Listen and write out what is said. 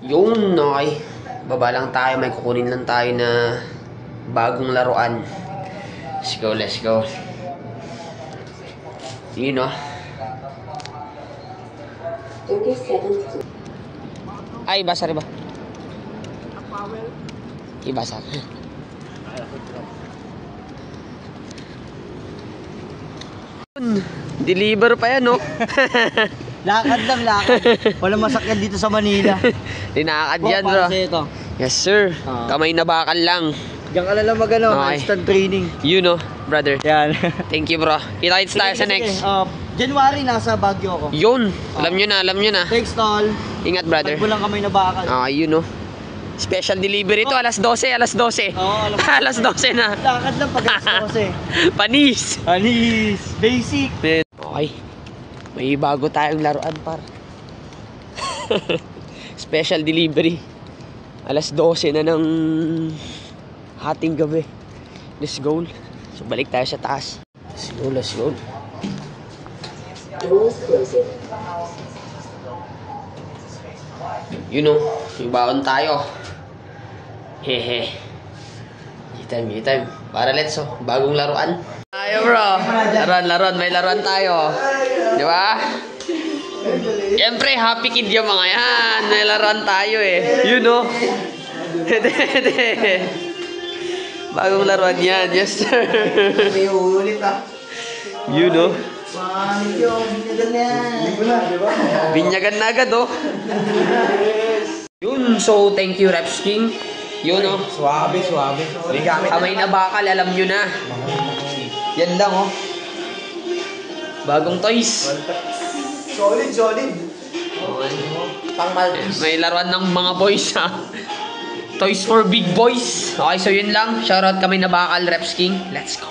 Yun, okay. Baba lang tayo. May kukunin lang tayo na bagong laruan. Let's go, let's go. Yun, no? Ay, basa rin ba? Ibasa. Deliver pa yan, no? Lakad lang, lakad. Walang masakyan dito sa Manila. Tinakad yan, bro. Ito. Yes, sir. Kamay na bakal lang. Diyan ka na lang mag-ano, instant training. You know, brother. Yan. Thank you, bro. Kita-kits tayo sa next. January, nasa Baguio ako. Yun. Alam nyo na, alam nyo na. Thanks, tol. Ingat, brother. Pagbulang kamay na bakal. You know. Special delivery to, alas 12, alas 12. Alas 12 na. Lakad lang pag alas 12. Panis. Panis. Basic. Okay. May bago tayong laruan, par. Special delivery. Alas 12 na ng hating gabi. Let's go. So, balik tayo sa taas. Let's go, let's go. You know, may baon tayo. Hehe. Time. Para let's bagong laruan. Tayo, bro. Laruan. May laruan tayo. Di ba? Siyempre, happy kid yung mga yan. May laruan tayo eh. You know. Bagong laruan yan. Yes, sir. May ulit You know. Binyagan na yan. Binyagan na agad, oh. Yun, so thank you, Reps King. Yun, oh. Suwabe. Kamay na bakal, alam nyo na. Yan lang, oh. Bagong toys. Solid. Pang Maltese. May laruan ng mga boys, ha. Toys for big boys. Okay, so yun lang. Shoutout kamay na bakal, Reps King. Let's go.